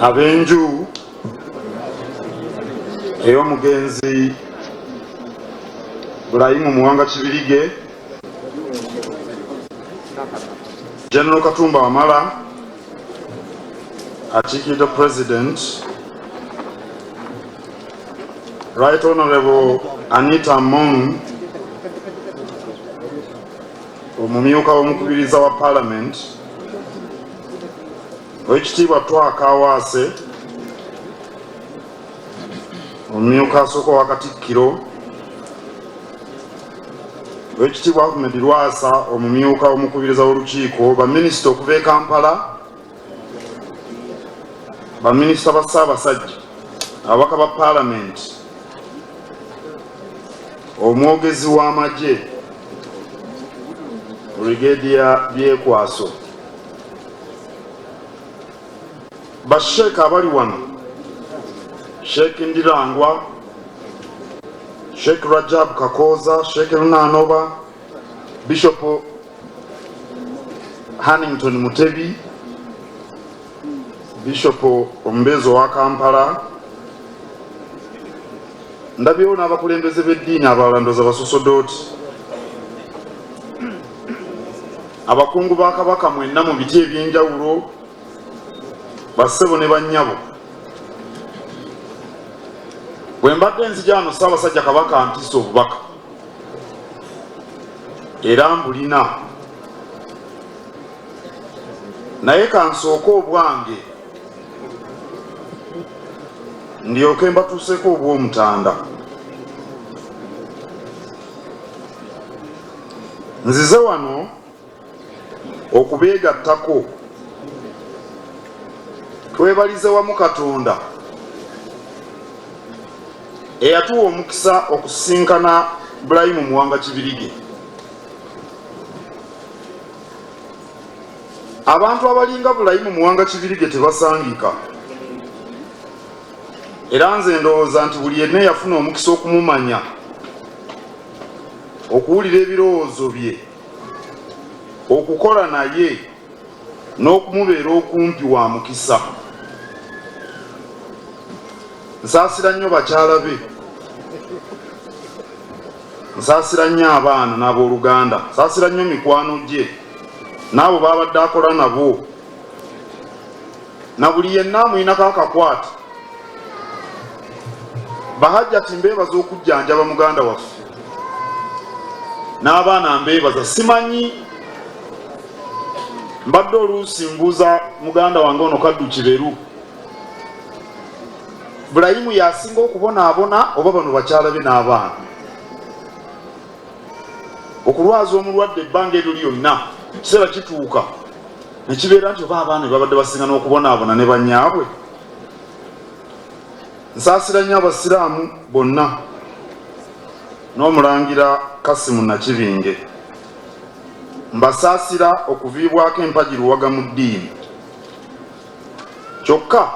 Abenju ey'omugenzi Bwalimu Muwanga Kibirige, General Katumba Wamala, Akiikirira President, Right Honorable Anita Mong, omumyuka w'omukubiriza wa Parliament, Oweekitiibwa Twaka Awaase, omumyuka asooka wa Katikiro, Oweekitiibwa Ahmed Lwasa, omumyuka w'omukubiriza w'olukiiko, baminisita okuva e Kampala, baminisita ba Ssaabasajja, ababaka ba Parliament, omwogezi w'amagye Brigadier Byekwaso, basheeka abali wano, Sheikh Ndirangwa, Sheikh Rajab Kakoza, Sheikh Lunanoba, Bishop Hannington Mutebi, Bishop Ombezo wa Kampala, ndabyewo n'abakulembeze b'eddiini abalandoza basosodoti, abakungu ba Kabaka mwenna mu biti eby'enjawulo, bassebo ne bannyabo. Bwe mbadde nzija wano Ssaabasajja Kabaka mpisa obubaka era mbulina, naye kansooke obwange ndyoke mbatuuseeko obw'omutanda. Nzize wano okubeegattako twebalize wamu Katonda eyatuwa omukisa okusisinkana Bwalimu Muwanga Kibirige. Abantu abalinga Bwalimu Muwanga Kibirige tebasangika, era nze ndowooza nti buli yenna yafuna omukisa okumumanya, okuwulira ebirowoozo bye, okukola naye n'okumubeera okumpi wa mukisa. Nsaasira nnyo bakyala be, nsaasira nnyo abaana n'abooluganda, nsaasira nnyo mikwano gye n'abo babadde akola nabo, na buli yenna amuyinako akakwate. Bahajjati mbeebaza okujjanjaba muganda waffe, n'abaana mbeebaza. Simanyi, mbadde oluusi mbuuza muganda wange ono Kaddu Kiberu, Bwalimu yasinga okubonaabona oba bano bakyala be n'abaana? Okulwaza omulwadde ebbanga eryo lyonna, kiseera kituuka ne kibeera nti oba abaana babadde basinga n'okubonaabona ne bannyaabwe. Nsaasira nnyo Abasiraamu bonna n'Omulangira Kasimu Nakibinge, mbasaasira okuviibwako empagi luwaga mu ddiini. Kyokka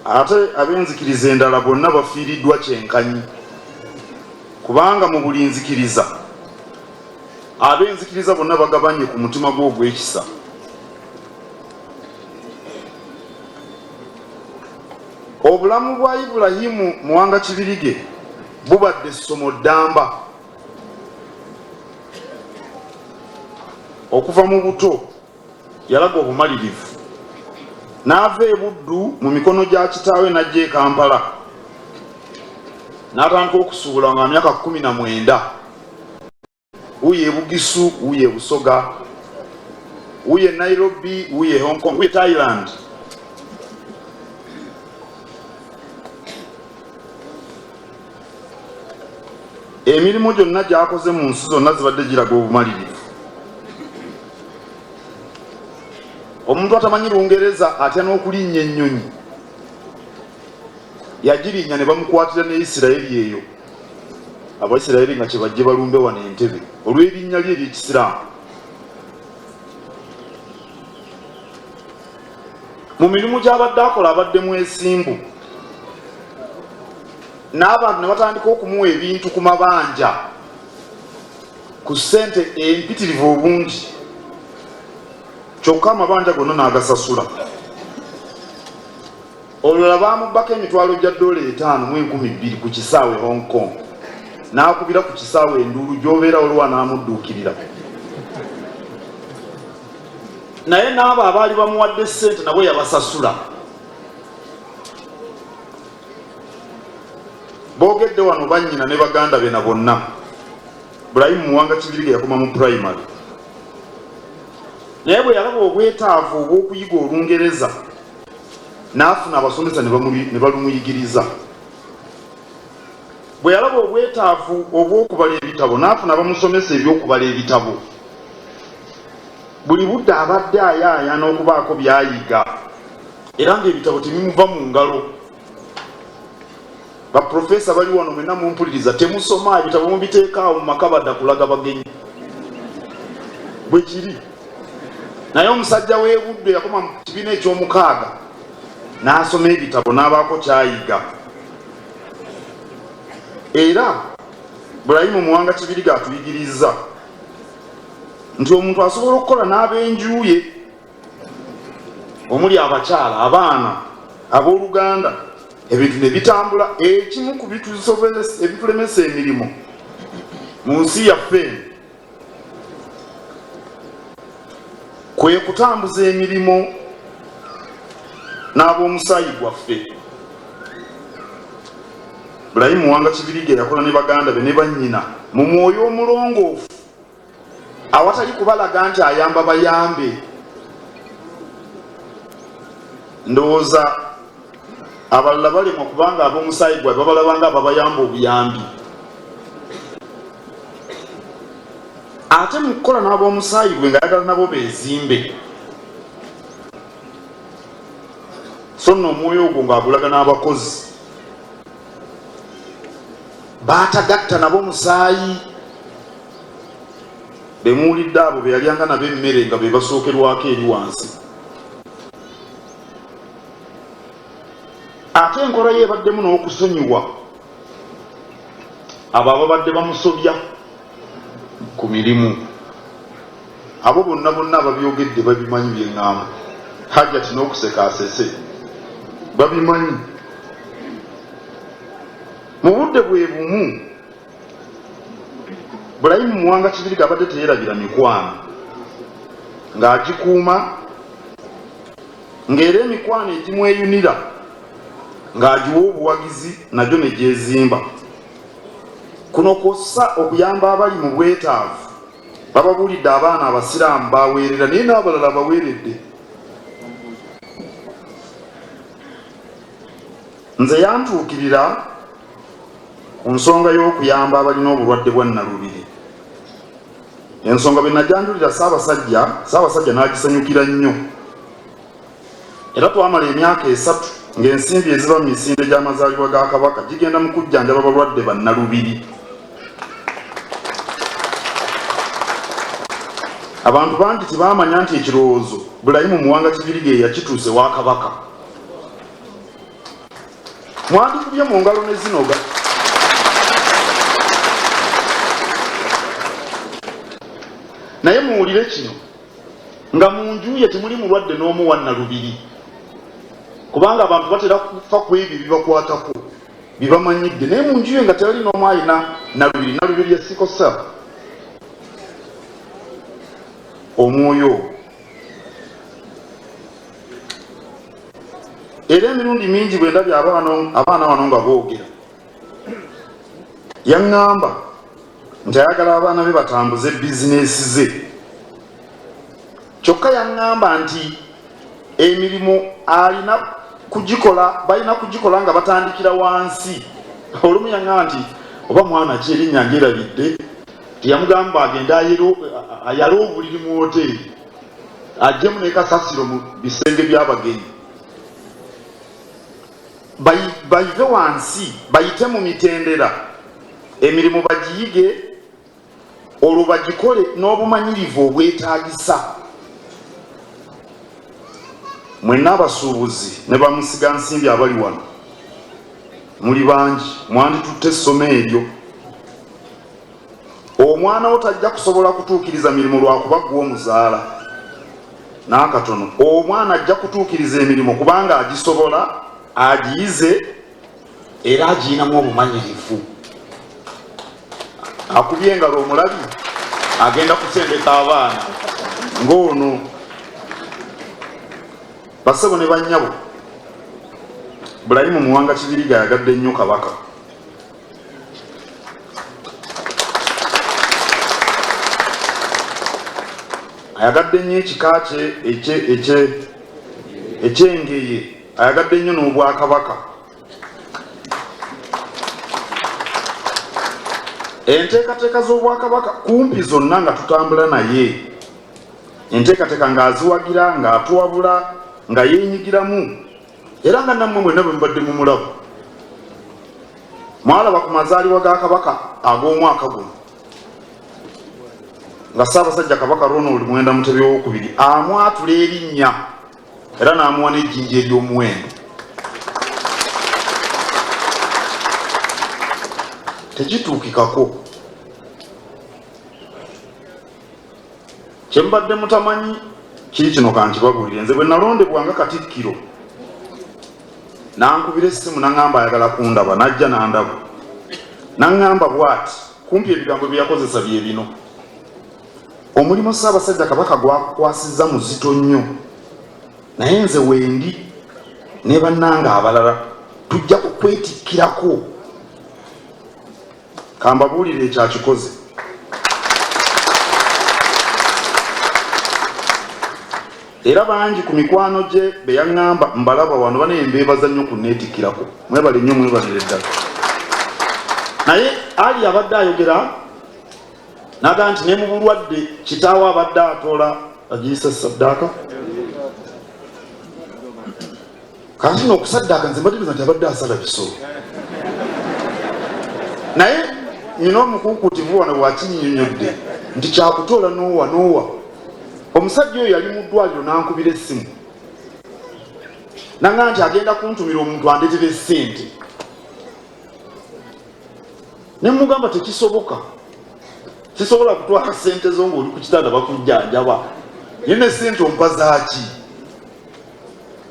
ate ab'enzikiriza endala bonna bafiiriddwa kyenkanyi, kubanga mu buli nzikiriza ab'enzikiriza bonna bagabanye ku mutima gw'ogw'ekisa. Obulamu bwa Bwalimu Muwanga Kibirige bubadde essomo ddamba. Okuva mu buto yalaga obumalirivu, n'ava e Buddu mu mikono gya kitaawe n'ajja e Kampala, n'atandika okusuubula nga myaka 19. Wuye e Bugisu, wuye e Busoga, wuye e Nairobi, wuye e Hong Kong, wuye Thailand. Emirimu gyonna gy'akoze mu nsi zonna zibadde giraga obumalirivu. Omuntu atamanyi Lungereza atya n'okulinnya ennyonyi, yagirinnya ne bamukwatira ne Isirayiri eyo, Abaisirayiri nga kye bajje balumbe wano Entebbe olw'erinnya lye ery'Ekisiraamu. Mu mirimu gy'abadde akola abadde mwesimbu, n'abantu ne batandika okumuwa ebintu ku mabanja ku ssente empitirivu obungi. kyokka amabanja gonna n'agasasula. Olulala bamubbako emitwalo gya $5 mu 1200 ku kisaawe Hong Kong, n'akubira ku kisaawe enduulu gy'obeera olwa n'amudduukirira. Naye n'abo abaali bamuwadde ssente nabo yabasasula. Boogedde wano bannyina ne baganda be na bonna. Ibrahim Muwanga Kibirige yakoma mu primary. Naye bwe yalaba obwetaavu obw'okuyiga Olungereza n'afuna abasomesa ne balumuyigiriza. Bwe yalaba obwetaavu obw'okubala ebitabo n'afuna abamusomesa ebyokubala ebitabo. Buli budde abadde ayaaya n'okubaako by'ayiga era ng'ebitabo tebimuva mu ngalo. Baprofesa bali wano mwenna mumpuliriza, temusoma ebitabo mubiteekaawo mu maka badda kulaga bagenyi. Bwe kiri. Naye omusajja w'ebudde yakoma mu kibiina eky'omukaaga n'asoma ebitabo n'abaako ky'ayiga. Era Ibrahim Muwanga Kibirige atuyigiriza nti omuntu asobola okukola n'ab'enjuye omuli abakyala, abaana, abooluganda, ebintu ne bitambula. Ekimu ku ebitulemesa emirimu mu nsi yaffe kwe kutambuza emirimu n'ab'omusaayi gwaffe. Ibrahim Muwanga Kibirige yakola ne baganda be ne bannyina mu mwoyo omulongoofu awatali kubalaga nti ayamba bayambe. Ndowooza abalala balemwa kubanga ab'omusaayi gwabwe babalabanga ababayamba obuyambi. Ate mu kukola n'ab'omusaayi gwe ng'ayagala nabo beezimbe. So nno omwoyo ogwo ng'agulaga n'abakozi. Baatagatta nabo musaayi. Bemuwulidde abo be yalyanga nabo emmere nga be basookerwako eri wansi. Ate enkola ye ebaddemu n'okusonyiwa abo ababadde bamusobya ku mirimu. Abo bonna ababyogedde babimanyi bye ŋŋamba. Hajjati n'okuseka asese babimanyi. Mu budde bwe bumu Ibrahim Muwanga Kibirige abadde teyeerabira mikwano ng'agikuuma, ng'era emikwano egimweyunira ng'agiwa obuwagizi nagyo ne gyezimba. Kuno kw'ossa okuyamba abali mu bwetaavu. Bababuulidde abaana abasiraamu baweerera naye n'abalala baweeredde. Nze yantuukirira ku nsonga y'okuyamba abalina obulwadde bwa Nalubiri. Ensonga bwe najanjulira Ssaabasajja n'agisanyukira nnyo. Era twamala emyaka 3 ng'ensimbi eziba mu misinde gy'amazaalibwa ga Kabaka gigenda mu kujjanjaba balwadde ba Nalubiri. Abantu bangi tebaamanya nti ekirowoozo Ibrahim Muwanga Kibirige yakituuse wa Kabaka. Mwandikubye mu ngalo ne zinoga. Naye muwulire kino nga mu nju ye temuli mulwadde n'omu wa Nalubiri. Kubanga abantu batera kufa ku ebyo bibakwatako bibamanyidde. Naye mu nju ye nga tewali n'omu alina Nalubiri ya sikosa. Omwoyo era emirundi mingi bwe ndabye abaana wano nga boogera yaŋŋamba nti ayagala abaana be batambuze bizinesi ze. Kyokka yaŋŋamba nti emirimu alina kugikola, balina kugikola nga batandikira wansi. Olumu yaŋŋamba nti oba mwana ki erinnya ngerabidde tiyamugamba agende ayale obuliri mu woteeri ajjemu n'ekasasiro mu bisenge by'abagenyi. Bayive wansi bayite mu mitendera emirimu bagiyige olwo bagikole n'obumanyirivu obwetaagisa. Mwenna abasuubuzi ne bamusiga nsimbi abali wano muli bangi, mwanditutte essomo eryo. Omwana wo tajja kusobola kutuukiriza mirimu lwakuba gwe omuzaala. n'akatono omwana ajja kutuukiriza emirimu kubanga agisobola agiyize era agiyinamu obumanyirivu. Akubye engalo omulabi agenda kusendeka abaana ng'ono. Bassebo ne bannyabo, Bwalimu Muwanga Kibirige ayagadde nnyo Kabaka. Ayagadde nnyo ekika kye ekyengeye, ayagadde nnyo n'Obwakabaka. Enteekateeka z'Obwakabaka kumpi zonna nga tutambula naye, enteekateeka ng'aziwagira, ng'atuwabula, nga yeenyigiramu, era nga nammwe mwenna bwe mubadde mu mulabu. Mwalaba ku mazaalibwa ga Kabaka ag'omwaka guno nga Ssaabasajja Kabaka Ronald Mwenda Mutebi II amwatula erinnya era n'amuwa n'ejjinja ery'omuwendo. Tegituukikako. Kye mbadde mutamanyi kiri kino kankibagulire. Nze bwe nalondebwa nga Katikkiro nankubira essimu naŋŋamba ayagala kundaba, najja n'andaba naŋŋamba bw'ati, kumpi ebigambo bye yakozesa bye bino: omulimu Ssaabasajja Kabaka gwakwasizza muzito nnyo, naye nze wendi ne bannanga abalala tujja kukwetikkirako. Kambabuulire ekyakikoze. Era bangi ku mikwano gye be yaŋŋamba mbalaba wano bane mbeebaza nnyo kunneetikkirako. Mwebale nnyo, mwebalire ddala. Naye ali abadde ayogera naga nti ne mu bulwadde kitaawe abadde atoola agiyisa saddaaka. Kansino okusaddaaka nze mbadde nti abadde asala bisolo. Naye nina omukuukutivu wano bwakinnyonnyodde nti kyakutoola n'owa. Omusajja oyo yali mu ddwaliro n'ankubira essimu naŋŋamba nti agenda kuntumira omuntu andeetera ssente. Ne mugamba tekisoboka, sisobola kutwala ssente zo ng'oli ku kitanda bakujjanjaba, ye ne ssente ompa zaaki?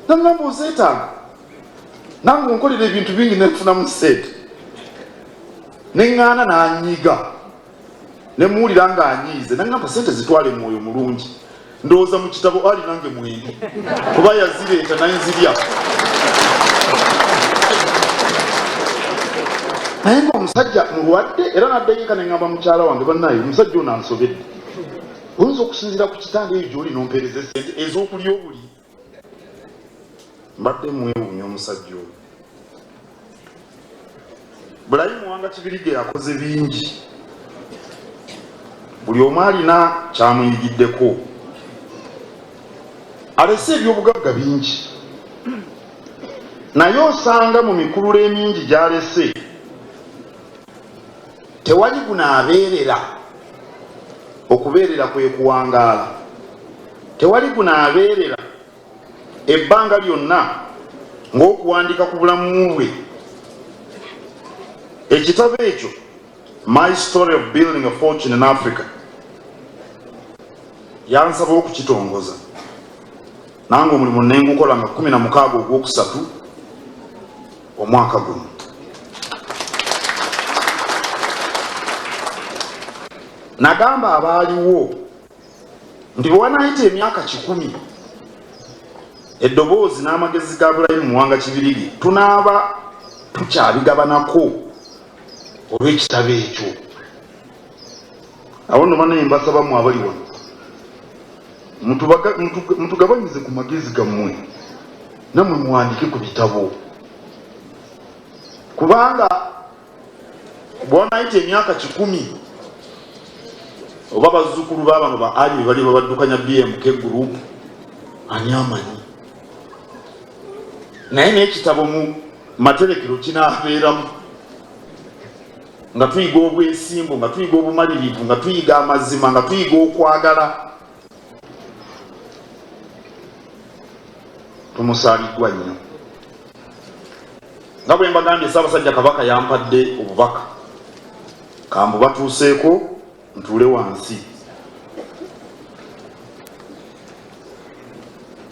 Naŋŋamba ozeetaaga, nange onkolera ebintu bingi nenfunamu ssente. Neŋŋaana n'anyiga, ne muwulira ng'anyiize. Naŋŋamba ssente zitwale mwoyo mulungi, ndowooza mu kitabo ali nange mwenge kuba yazireeta naye nzirya. Naye ng'omusajja mulwadde era n'addayo ne ŋŋamba mukyala wange, bannaaye omusajja ono ansobedde, oyinza okusinziira ku kitanda eyo gy'oli n'ompeereza essente ez'okulya obuli. Mbadde mwewuunya omusajja oyo. Bwalimu Muwanga Kibirige yakoze bingi, buli omu alina kyamuyigiddeko. Alese ebyobugagga bingi, naye osanga mu mikululo emingi gy'alese tewali gunaabeerera. Okubeerera kwe kuwangaala. Tewali gunaabeerera ebbanga lyonna ng'okuwandika ku bulamu bwe. Ekitabo ekyo, My Story of Building a Fortune in Africa, yansaba okukitongoza. Nange omulimu nengukola nga 16 Ogwokusatu omwaka guno. Nagamba abaaliwo nti bwe wanaayita emyaka 10 eddoboozi n'amagezi ga Bwalimu Muwanga Kibirige tunaaba tukyabigabanako olw'ekitabo ekyo. Awo nno banaye mbasaba mu abali wano mutugabanyize ku magezi gammwe, nammwe muwandike ku bitabo, kubanga bw'onayita emyaka 10 oba bazzukulu baabano ba Ali bali babaddukanya BMK group ani amanyi. Naye n'ekitabo mu materekero kinaabeeramu nga tuyiga obwesimbu, nga tuyiga obumalirivu, nga tuyiga amazima, nga tuyiga okwagala. Tumusaaliddwa nnyo. Nga bwe mbagambye Ssaabasajja Kabaka yampadde obubaka, kambubatuuseeko ntuule wansi.